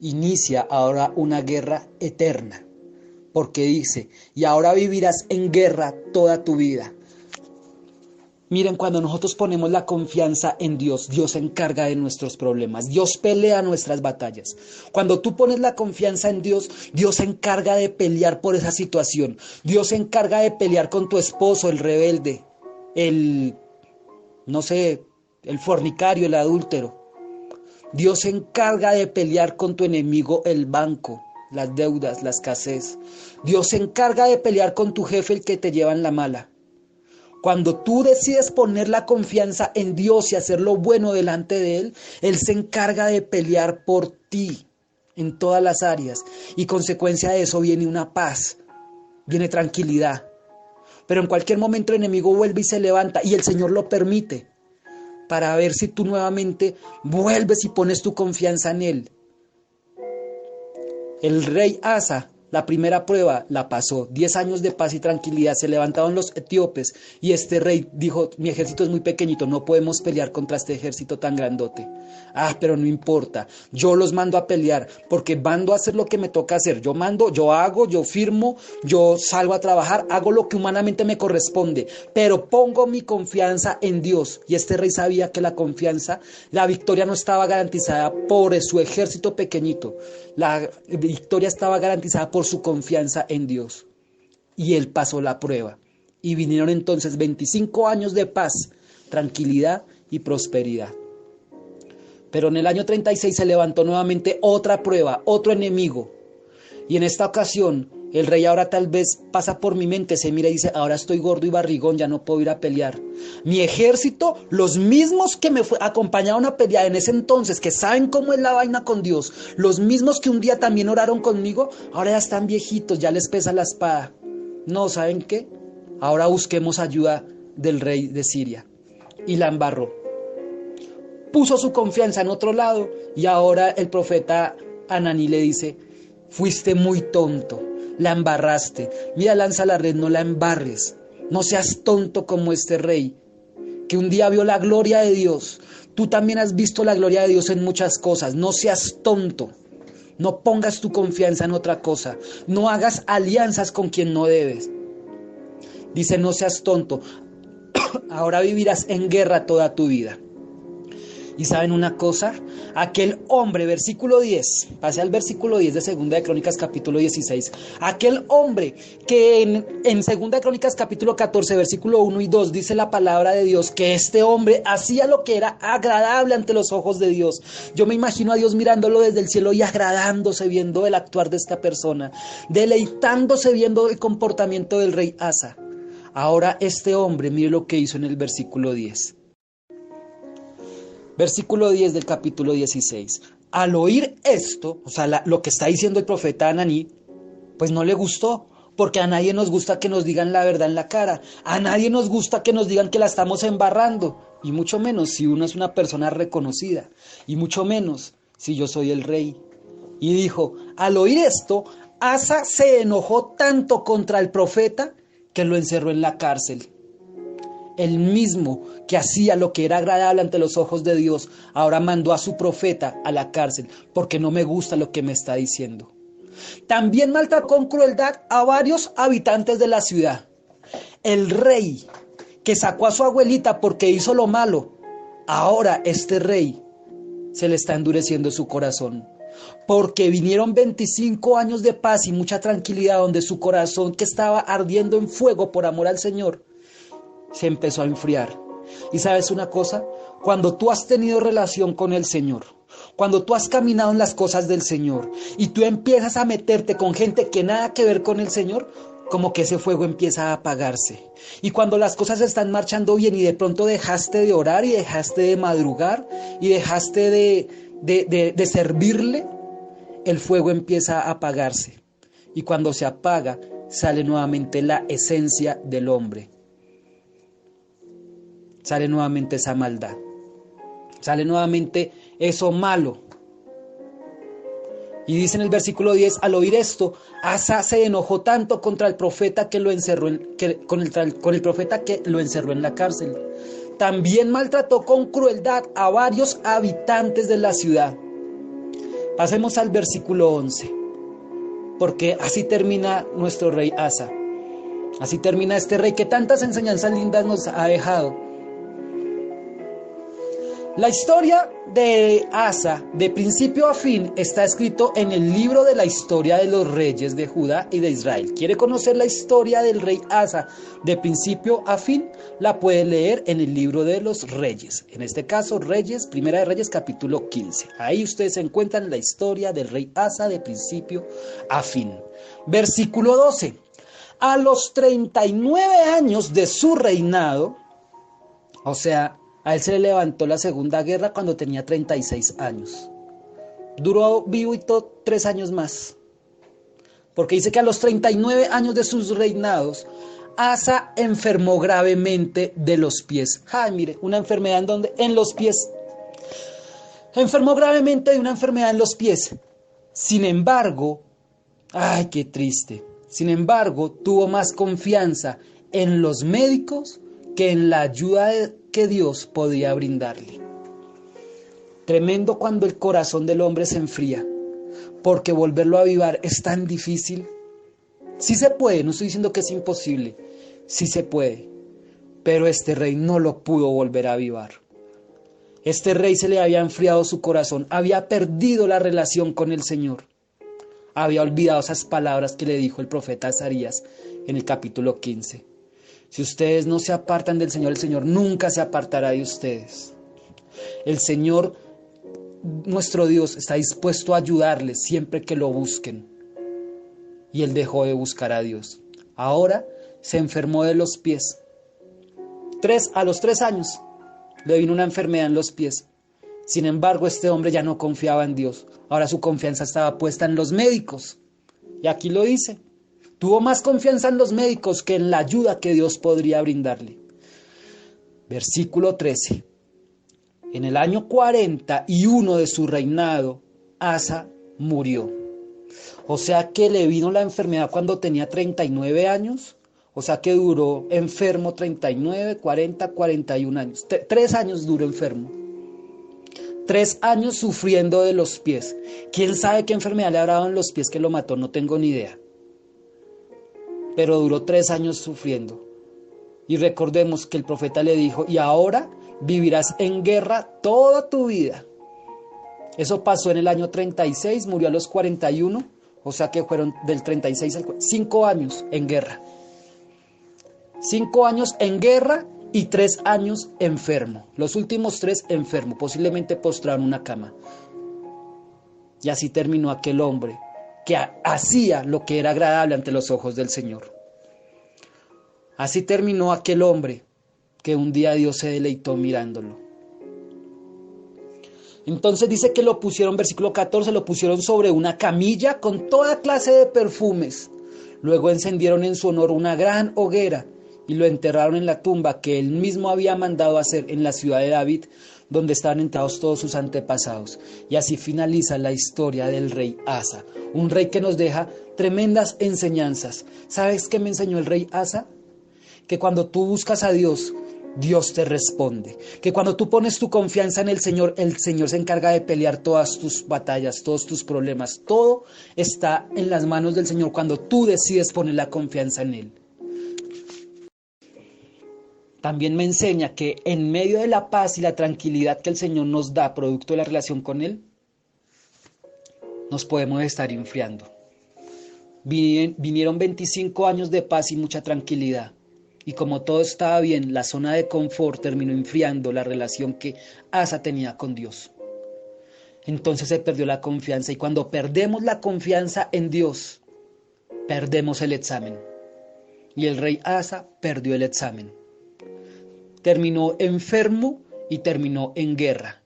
Inicia ahora una guerra eterna. Porque dice, y ahora vivirás en guerra toda tu vida. Miren, cuando nosotros ponemos la confianza en Dios, Dios se encarga de nuestros problemas. Dios pelea nuestras batallas. Cuando tú pones la confianza en Dios, Dios se encarga de pelear por esa situación. Dios se encarga de pelear con tu esposo, el rebelde, el fornicario, el adúltero. Dios se encarga de pelear con tu enemigo, el banco, las deudas, la escasez. Dios se encarga de pelear con tu jefe, el que te lleva en la mala. Cuando tú decides poner la confianza en Dios y hacer lo bueno delante de Él, Él se encarga de pelear por ti en todas las áreas. Y consecuencia de eso viene una paz, viene tranquilidad. Pero en cualquier momento el enemigo vuelve y se levanta y el Señor lo permite para ver si tú nuevamente vuelves y pones tu confianza en Él. El rey Asa, la primera prueba la pasó, 10 años de paz y tranquilidad, se levantaron los etíopes y este rey dijo, mi ejército es muy pequeñito, no podemos pelear contra este ejército tan grandote. Pero no importa, yo los mando a pelear porque mando a hacer lo que me toca hacer, yo mando, yo hago, yo firmo, yo salgo a trabajar, hago lo que humanamente me corresponde, pero pongo mi confianza en Dios. Y este rey sabía que la victoria no estaba garantizada por su ejército pequeñito, la victoria estaba garantizada por su confianza en Dios. Y él pasó la prueba. Y vinieron entonces 25 años de paz, tranquilidad y prosperidad. Pero en el año 36 se levantó nuevamente otra prueba, otro enemigo. Y en esta ocasión El rey ahora tal vez pasa por mi mente, se mira y dice, ahora estoy gordo y barrigón, ya no puedo ir a pelear. Mi ejército, los mismos que me acompañaron a pelear en ese entonces, que saben cómo es la vaina con Dios, los mismos que un día también oraron conmigo, ahora ya están viejitos, ya les pesa la espada. No, ¿saben qué? Ahora busquemos ayuda del rey de Siria. Y la embarró. Puso su confianza en otro lado y ahora el profeta Ananí le dice, fuiste muy tonto, la embarraste, mira, lanza la red, no la embarres, no seas tonto como este rey, que un día vio la gloria de Dios, tú también has visto la gloria de Dios en muchas cosas, no seas tonto, no pongas tu confianza en otra cosa, no hagas alianzas con quien no debes. Dice, no seas tonto, ahora vivirás en guerra toda tu vida. Y ¿saben una cosa? Aquel hombre, versículo 10, pase al versículo 10 de Segunda de Crónicas capítulo 16, aquel hombre que en Segunda de Crónicas capítulo 14, versículo 1 y 2 dice la palabra de Dios que este hombre hacía lo que era agradable ante los ojos de Dios. Yo me imagino a Dios mirándolo desde el cielo y agradándose viendo el actuar de esta persona, deleitándose viendo el comportamiento del rey Asa. Ahora este hombre, mire lo que hizo en el versículo 10. Versículo 10 del capítulo 16. Al oír esto, o sea, lo que está diciendo el profeta Ananí, pues no le gustó, porque a nadie nos gusta que nos digan la verdad en la cara, a nadie nos gusta que nos digan que la estamos embarrando, y mucho menos si uno es una persona reconocida, y mucho menos si yo soy el rey. Y dijo, al oír esto, Asa se enojó tanto contra el profeta que lo encerró en la cárcel. El mismo que hacía lo que era agradable ante los ojos de Dios, ahora mandó a su profeta a la cárcel, porque no me gusta lo que me está diciendo. También maltrató con crueldad a varios habitantes de la ciudad. El rey que sacó a su abuelita porque hizo lo malo, ahora este rey se le está endureciendo su corazón. Porque vinieron 25 años de paz y mucha tranquilidad, donde su corazón, que estaba ardiendo en fuego por amor al Señor, se empezó a enfriar. Y ¿sabes una cosa? Cuando tú has tenido relación con el Señor, cuando tú has caminado en las cosas del Señor y tú empiezas a meterte con gente que nada que ver con el Señor, como que ese fuego empieza a apagarse. Y cuando las cosas están marchando bien y de pronto dejaste de orar y dejaste de madrugar y dejaste de servirle, el fuego empieza a apagarse. Y cuando se apaga, sale nuevamente la esencia del hombre. Sale nuevamente esa maldad, sale nuevamente eso malo. Y dice en el versículo 10, al oír esto, Asa se enojó tanto contra el profeta que lo encerró con el profeta que lo encerró en la cárcel. También maltrató con crueldad a varios habitantes de la ciudad. Pasemos al versículo 11, porque así termina nuestro rey Asa. Así termina este rey que tantas enseñanzas lindas nos ha dejado. La historia de Asa, de principio a fin, está escrito en el libro de la historia de los reyes de Judá y de Israel. ¿Quiere conocer la historia del rey Asa de principio a fin? La puede leer en el libro de los reyes. En este caso, Reyes, Primera de Reyes, capítulo 15. Ahí ustedes encuentran la historia del rey Asa de principio a fin. Versículo 12. A los 39 años de su reinado, o sea, a él se le levantó la Segunda Guerra cuando tenía 36 años. Duró vivo y 3 años más. Porque dice que a los 39 años de sus reinados, Asa enfermó gravemente de los pies. Ay, mire, una enfermedad en donde, en los pies. Enfermó gravemente de una enfermedad en los pies. Sin embargo, ay, qué triste. Sin embargo, tuvo más confianza en los médicos que en la ayuda que Dios podía brindarle. Tremendo cuando el corazón del hombre se enfría, porque volverlo a avivar es tan difícil. Sí se puede, no estoy diciendo que es imposible, sí se puede, pero este rey no lo pudo volver a avivar. Este rey se le había enfriado su corazón, había perdido la relación con el Señor, había olvidado esas palabras que le dijo el profeta Azarías en el capítulo 15. Si ustedes no se apartan del Señor, el Señor nunca se apartará de ustedes. El Señor, nuestro Dios, está dispuesto a ayudarles siempre que lo busquen. y él dejó de buscar a Dios. Ahora se enfermó de los pies. A los 3 años le vino una enfermedad en los pies. Sin embargo, este hombre ya no confiaba en Dios. Ahora su confianza estaba puesta en los médicos. Y aquí lo dice. Tuvo más confianza en los médicos que en la ayuda que Dios podría brindarle. Versículo 13. En el año 41 de su reinado, Asa murió. O sea que le vino la enfermedad cuando tenía 39 años. O sea que duró enfermo 39, 40, 41 años. 3 años duró enfermo. 3 años sufriendo de los pies. ¿Quién sabe qué enfermedad le habrá dado en los pies que lo mató? No tengo ni idea. Pero duró 3 años sufriendo. Y recordemos que el profeta le dijo, y ahora vivirás en guerra toda tu vida. Eso pasó en el año 36, murió a los 41, o sea que fueron del 36 al 5 años en guerra. 5 años en guerra y 3 años enfermo. Los últimos 3 enfermo, posiblemente postrado en una cama. Y así terminó aquel hombre que hacía lo que era agradable ante los ojos del Señor. Así terminó aquel hombre que un día Dios se deleitó mirándolo. Entonces dice que lo pusieron, versículo 14, lo pusieron sobre una camilla con toda clase de perfumes. Luego encendieron en su honor una gran hoguera y lo enterraron en la tumba que él mismo había mandado hacer en la ciudad de David, donde estaban enterrados todos sus antepasados. Y así finaliza la historia del rey Asa, un rey que nos deja tremendas enseñanzas. ¿Sabes qué me enseñó el rey Asa? Que cuando tú buscas a Dios, Dios te responde. Que cuando tú pones tu confianza en el Señor se encarga de pelear todas tus batallas, todos tus problemas. Todo está en las manos del Señor cuando tú decides poner la confianza en Él. También me enseña que en medio de la paz y la tranquilidad que el Señor nos da, producto de la relación con Él, nos podemos estar enfriando. Vinieron 25 años de paz y mucha tranquilidad. Y como todo estaba bien, la zona de confort terminó enfriando la relación que Asa tenía con Dios. Entonces se perdió la confianza. Y cuando perdemos la confianza en Dios, perdemos el examen. Y el rey Asa perdió el examen. Terminó enfermo y terminó en guerra.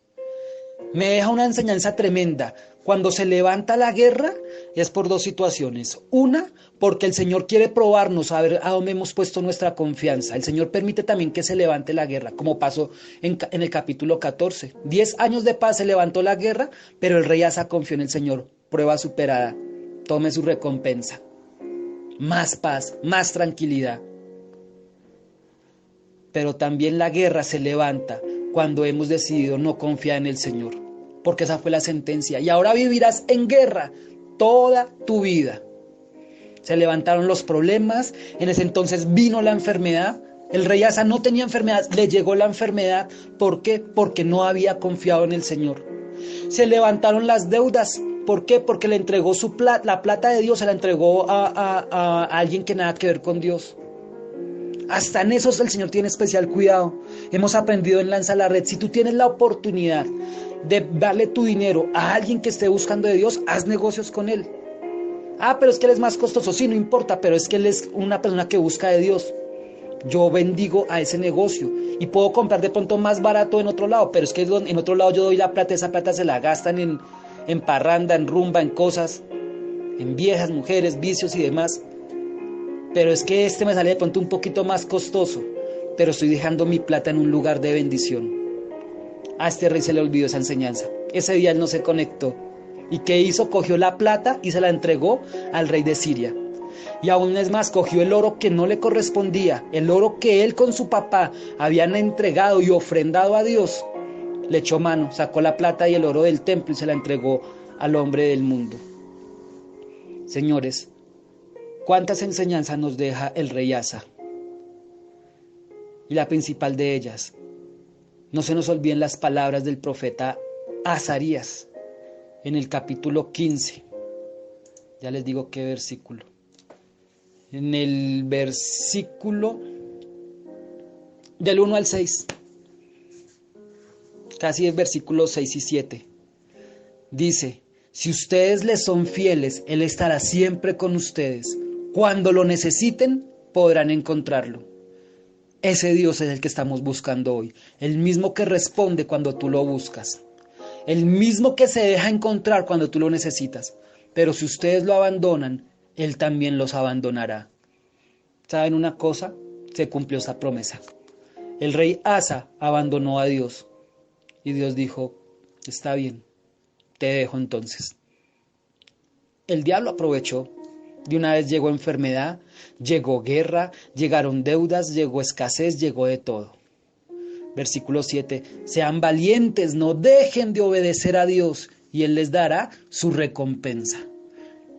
Me deja una enseñanza tremenda. Cuando se levanta la guerra es por 2 situaciones. Una, porque el Señor quiere probarnos a ver a dónde hemos puesto nuestra confianza. El Señor permite también que se levante la guerra, como pasó en el capítulo 14. 10 años de paz se levantó la guerra, pero el rey Asa confió en el Señor. Prueba superada. Tome su recompensa. Más paz, más tranquilidad. Pero también la guerra se levanta cuando hemos decidido no confiar en el Señor, porque esa fue la sentencia. Y ahora vivirás en guerra toda tu vida. Se levantaron los problemas, en ese entonces vino la enfermedad. El rey Asa no tenía enfermedad, le llegó la enfermedad. ¿Por qué? Porque no había confiado en el Señor. Se levantaron las deudas. ¿Por qué? Porque le entregó la plata de Dios, se la entregó a alguien que nada que ver con Dios. Hasta en eso el Señor tiene especial cuidado. Hemos aprendido en Lanza la Red. Si tú tienes la oportunidad de darle tu dinero a alguien que esté buscando de Dios, haz negocios con él. Pero es que él es más costoso. Sí, no importa, pero es que él es una persona que busca de Dios. Yo bendigo a ese negocio y puedo comprar de pronto más barato en otro lado, pero es que en otro lado yo doy la plata, esa plata se la gastan en parranda, en rumba, en cosas, en viejas, mujeres, vicios y demás. Pero es que me sale de pronto un poquito más costoso, pero estoy dejando mi plata en un lugar de bendición. A este rey se le olvidó esa enseñanza. Ese día él no se conectó. ¿Y qué hizo? Cogió la plata y se la entregó al rey de Siria. Y aún es más, cogió el oro que no le correspondía, el oro que él con su papá habían entregado y ofrendado a Dios. Le echó mano, sacó la plata y el oro del templo y se la entregó al hombre del mundo. Señores, ¿cuántas enseñanzas nos deja el rey Asa? Y la principal de ellas, no se nos olviden las palabras del profeta Azarías en el capítulo 15. Ya les digo qué versículo. En el versículo del 1 al 6. Casi el versículo 6 y 7. Dice: Si ustedes le son fieles, Él estará siempre con ustedes. Cuando lo necesiten, podrán encontrarlo. Ese Dios es el que estamos buscando hoy, el mismo que responde cuando tú lo buscas, el mismo que se deja encontrar cuando tú lo necesitas. Pero si ustedes lo abandonan, Él también los abandonará. ¿Saben una cosa? Se cumplió esa promesa. El rey Asa abandonó a Dios y Dios dijo, está bien, te dejo entonces. El diablo aprovechó. De una vez llegó enfermedad, llegó guerra, llegaron deudas, llegó escasez, llegó de todo. Versículo 7. Sean valientes, no dejen de obedecer a Dios y Él les dará su recompensa.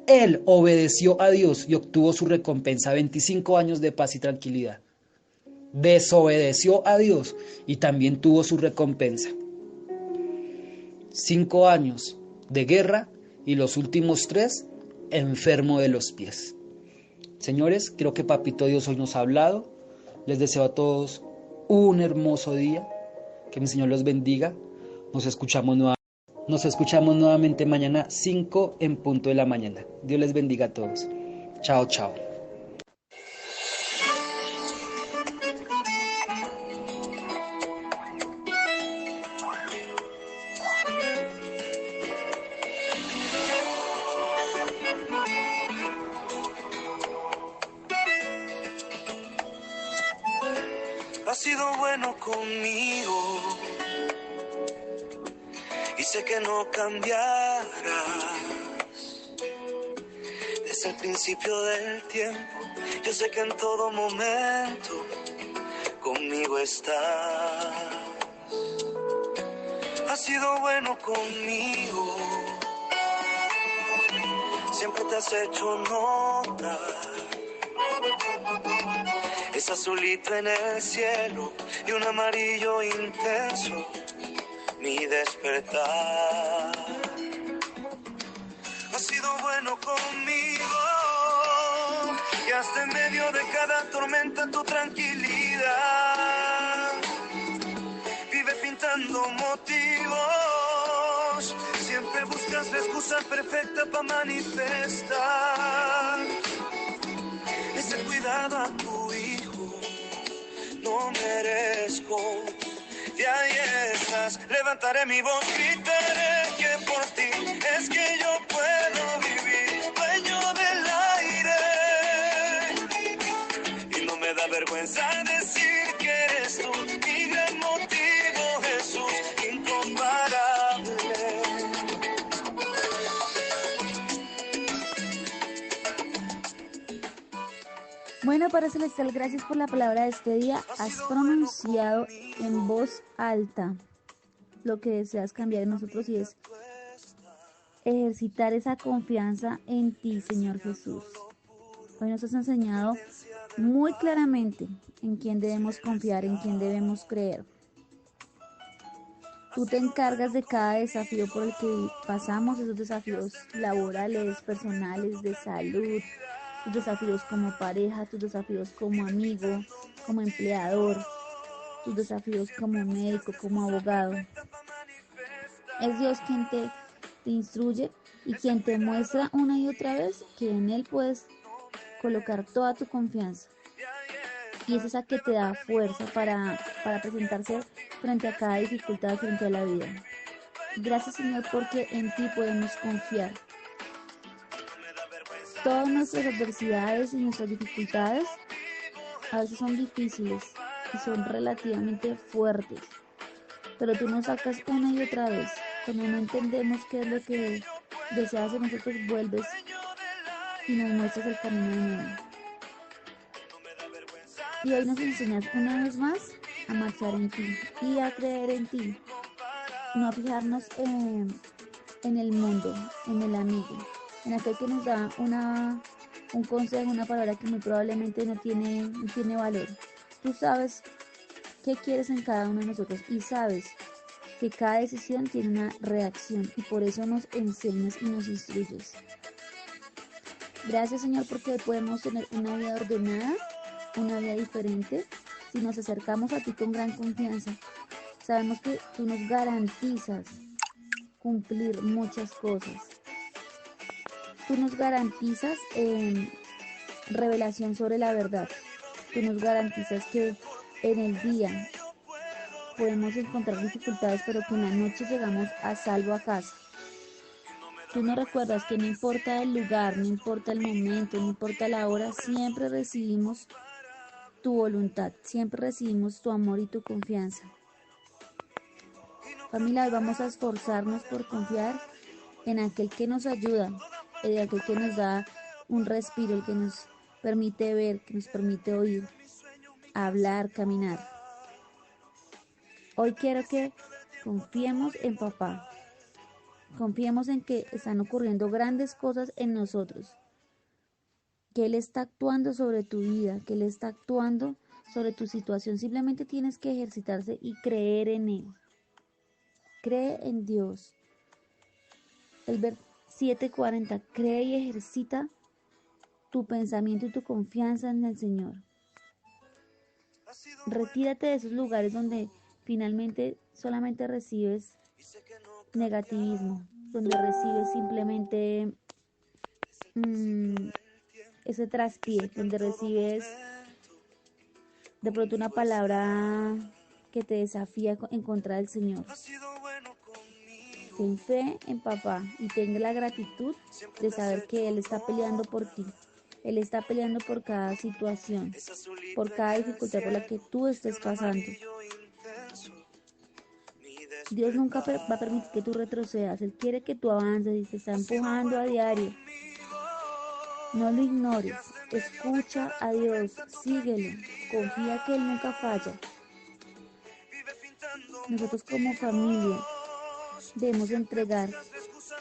Él obedeció a Dios y obtuvo su recompensa, 25 años de paz y tranquilidad. Desobedeció a Dios y también tuvo su recompensa. 5 años de guerra y los últimos 3 enfermo de los pies. Señores, creo que Papito Dios hoy nos ha hablado. Les deseo a todos un hermoso día. Que mi Señor los bendiga. Nos escuchamos nuevamente mañana 5 en punto de la mañana. Dios les bendiga a todos. Chao, chao. Has sido bueno conmigo y sé que no cambiarás. Desde el principio del tiempo, yo sé que en todo momento conmigo estás. Has sido bueno conmigo, siempre te has hecho notar. Es azulito en el cielo y un amarillo intenso, mi despertar. Has sido bueno conmigo y hasta en medio de cada tormenta tu tranquilidad vive pintando motivos. Siempre buscas la excusa perfecta para manifestar ese cuidado a tu hijo. No merezco, y ahí estás. Levantaré mi voz, gritaré que por ti es que yo puedo vivir, dueño del aire. Y no me da vergüenza decir que eres tú, mi gran motivo, Jesús, incomparable. Bueno, Padre Celestial, gracias por la palabra de este día. Has pronunciado en voz alta lo que deseas cambiar en nosotros y es ejercitar esa confianza en ti, Señor Jesús. Hoy nos has enseñado muy claramente en quién debemos confiar, en quién debemos creer. Tú te encargas de cada desafío por el que pasamos, esos desafíos laborales, personales, de salud, tus desafíos como pareja, tus desafíos como amigo, como empleador, tus desafíos como médico, como abogado. Es Dios quien te instruye y quien te muestra una y otra vez que en Él puedes colocar toda tu confianza. Y es esa que te da fuerza para presentarse frente a cada dificultad, frente a la vida. Gracias, Señor, porque en ti podemos confiar. Todas nuestras adversidades y nuestras dificultades a veces son difíciles y son relativamente fuertes, pero tú nos sacas una y otra vez. Cuando no entendemos qué es lo que deseas de nosotros, vuelves y nos muestras el camino de nuevo. Y hoy nos enseñas una vez más a marchar en ti y a creer en ti, no a fijarnos en el mundo, en el amigo, en aquel que nos da un consejo, una palabra que muy probablemente no tiene valor. Tú sabes qué quieres en cada uno de nosotros y sabes que cada decisión tiene una reacción y por eso nos enseñas y nos instruyes. Gracias, Señor, porque podemos tener una vida ordenada, una vida diferente, si nos acercamos a ti con gran confianza. Sabemos que tú nos garantizas cumplir muchas cosas. Tú nos garantizas revelación sobre la verdad. Tú nos garantizas que en el día podemos encontrar dificultades, pero que en la noche llegamos a salvo a casa. Tú nos recuerdas que no importa el lugar, no importa el momento, no importa la hora, siempre recibimos tu voluntad, siempre recibimos tu amor y tu confianza. Familia, hoy vamos a esforzarnos por confiar en aquel que nos ayuda, en aquel que nos da un respiro, el que nos permite ver, que nos permite oír, hablar, caminar. Hoy quiero que confiemos en papá, confiemos en que están ocurriendo grandes cosas en nosotros, que Él está actuando sobre tu vida, que Él está actuando sobre tu situación. Simplemente tienes que ejercitarse y creer en Él. Cree en Dios. El ver 7:40, cree y ejercita tu pensamiento y tu confianza en el Señor. Retírate de esos lugares donde finalmente solamente recibes negativismo, donde recibes simplemente ese traspié, donde recibes de pronto una palabra que te desafía en contra del Señor. Ten fe en papá y ten la gratitud de saber que Él está peleando por ti. Él está peleando por cada situación, por cada dificultad por la que tú estés pasando. Dios nunca va a permitir que tú retrocedas. Él quiere que tú avances y te está empujando a diario. No lo ignores. Escucha a Dios. Síguelo. Confía que Él nunca falla. Nosotros como familia debemos entregar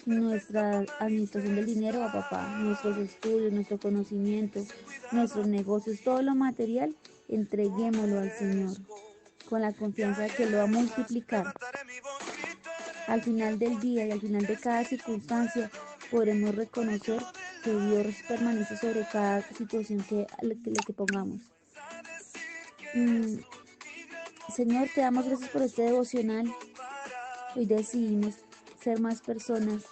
nuestra administración del dinero a papá, nuestros estudios, nuestro conocimiento, nuestros negocios, todo lo material, entreguémoslo al Señor, con la confianza de que Él lo va a multiplicar. Al final del día y al final de cada circunstancia podremos reconocer que Dios permanece sobre cada situación que le pongamos. Señor, te damos gracias por este devocional. Hoy decidimos ser más personas,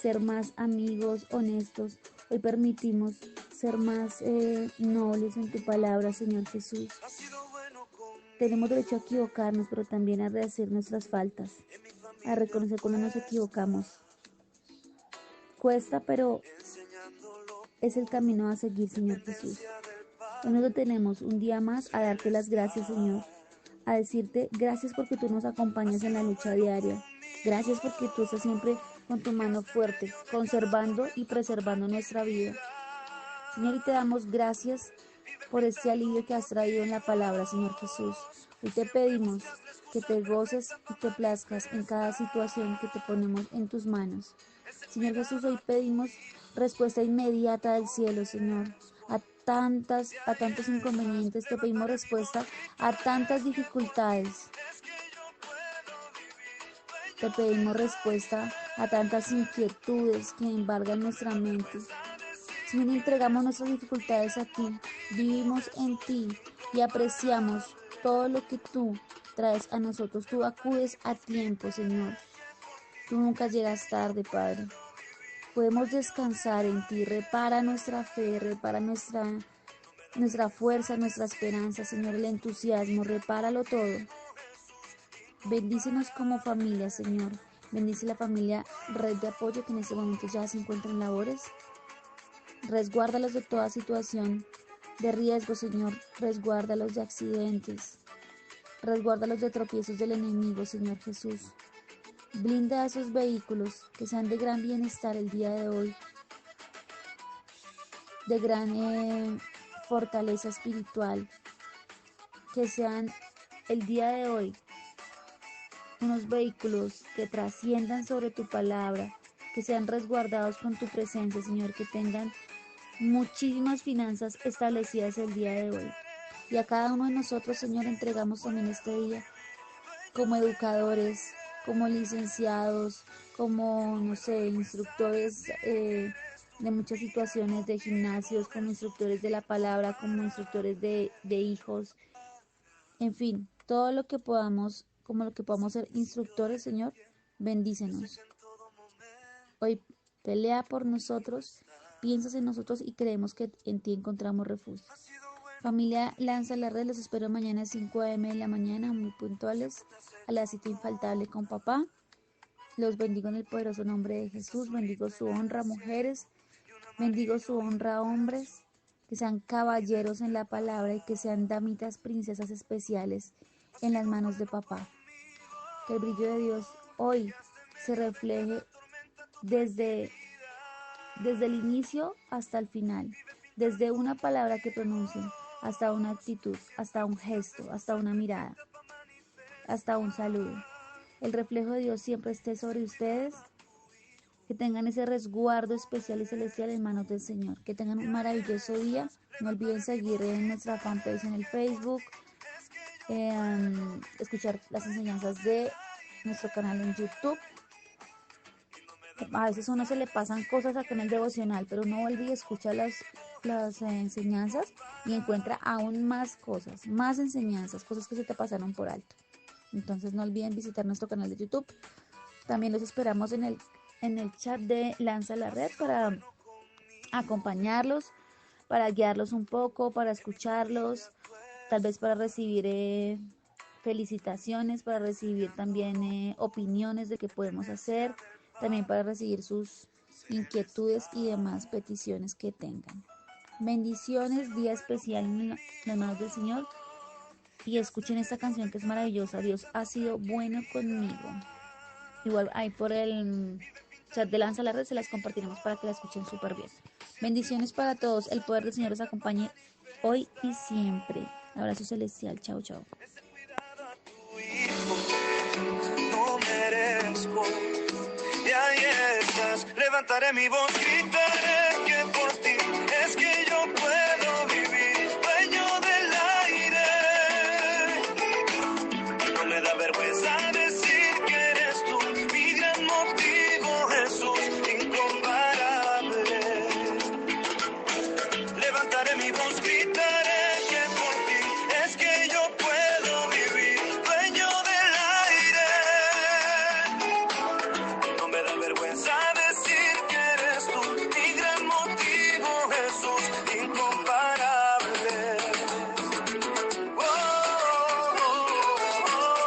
ser más amigos, honestos. Hoy permitimos ser más nobles en tu palabra, Señor Jesús. Tenemos derecho a equivocarnos, pero también a rehacer nuestras faltas, a reconocer cuando nos equivocamos. Cuesta, pero es el camino a seguir, Señor Jesús. Hoy nos tenemos un día más a darte las gracias, Señor, a decirte gracias porque tú nos acompañas en la lucha diaria. Gracias porque tú estás siempre con tu mano fuerte, conservando y preservando nuestra vida. Señor, y te damos gracias por este alivio que has traído en la palabra, Señor Jesús. Hoy te pedimos que te goces y te plazcas en cada situación que te ponemos en tus manos. Señor Jesús, hoy pedimos respuesta inmediata del cielo, Señor. A tantos inconvenientes, te pedimos respuesta a tantas dificultades. Te pedimos respuesta a tantas inquietudes que embargan nuestra mente. Señor, entregamos nuestras dificultades a ti, vivimos en ti y apreciamos todo lo que tú traes a nosotros. Tú acudes a tiempo, Señor. Tú nunca llegas tarde, Padre. Podemos descansar en ti. Repara nuestra fe, repara nuestra fuerza, nuestra esperanza, Señor, el entusiasmo. Repáralo todo. Bendícenos como familia, Señor. Bendice la familia Red de Apoyo que en este momento ya se encuentra en labores. Resguárdalos de toda situación de riesgo, Señor. Resguárdalos de accidentes. Resguárdalos de tropiezos del enemigo, Señor Jesús. Blinda a esos vehículos que sean de gran bienestar el día de hoy, de gran fortaleza espiritual, que sean el día de hoy unos vehículos que trasciendan sobre tu palabra, que sean resguardados con tu presencia, Señor, que tengan muchísimas finanzas establecidas el día de hoy. Y a cada uno de nosotros, Señor, entregamos también este día como educadores, como licenciados, como, no sé, instructores de muchas situaciones de gimnasios, como instructores de la palabra, como instructores de hijos, en fin, todo lo que podamos, como lo que podamos ser instructores, Señor, bendícenos. Hoy pelea por nosotros piensas en nosotros y creemos que en ti encontramos refugio. Familia Lanza la Red, los espero mañana a 5 a.m. de la mañana, muy puntuales, a la cita infaltable con papá. Los bendigo en el poderoso nombre de Jesús, bendigo su honra, mujeres, bendigo su honra, hombres, que sean caballeros en la palabra y que sean damitas, princesas especiales en las manos de papá. Que el brillo de Dios hoy se refleje desde el inicio hasta el final, desde una palabra que pronuncien, hasta una actitud, hasta un gesto, hasta una mirada, hasta un saludo. El reflejo de Dios siempre esté sobre ustedes, que tengan ese resguardo especial y celestial en manos del Señor, que tengan un maravilloso día. No olviden seguir en nuestra fanpage en el Facebook, escuchar las enseñanzas de nuestro canal en YouTube. A veces a uno se le pasan cosas acá en el devocional, pero no vuelve y escucha las enseñanzas y encuentra aún más cosas, más enseñanzas, cosas que se te pasaron por alto. Entonces no olviden visitar nuestro canal de YouTube. También los esperamos en el chat de Lanza la Red para acompañarlos, para guiarlos un poco, para escucharlos, tal vez para recibir felicitaciones, para recibir también opiniones de qué podemos hacer, también para recibir sus inquietudes y demás peticiones que tengan. Bendiciones, día especial en las manos del Señor, y escuchen esta canción que es maravillosa. Dios ha sido bueno conmigo. Igual ahí por el chat de Lanza la Red se las compartiremos para que la escuchen súper bien. Bendiciones para todos. El poder del Señor los acompañe hoy y siempre. Abrazo celestial. Chao, chao. No merezco. Y ahí estás, levantaré mi voz, gritaré que por ti es que yo puedo vivir, dueño del aire. No me da vergüenza decir que eres tú, mi gran motivo, Jesús, incomparable. Levantaré mi voz, gritaré que por ti es que yo puedo vivir, dueño del aire. No me da vergüenza decir que eres tú, mi gran motivo, Jesús, incomparable. Oh, oh, oh,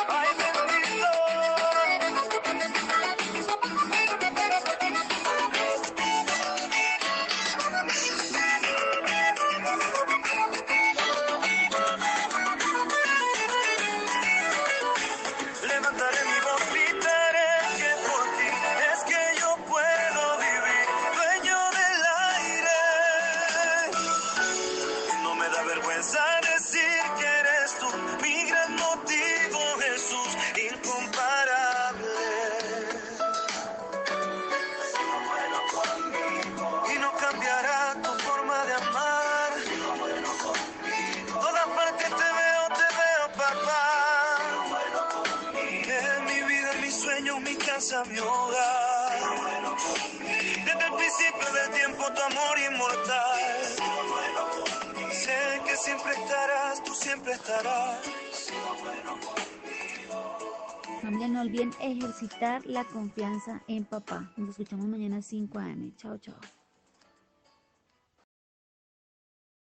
ay, bendito. Levantaré mi voz, gritaré que por ti es que yo puedo vivir, dueño del aire. No me da vergüenza decir que eres tú, mi gran motivo, Jesús, incomparable. Y no cambiará tu forma de amar. Todas partes te veo, papá. En mi vida, en mi sueño, mi casa, mi hogar. Desde el principio del tiempo, tu amor inmortal. Sé que siempre estarás, tú siempre estarás. Familia, no olviden ejercitar la confianza en papá. Nos escuchamos mañana a 5 a.m. Chao, chao.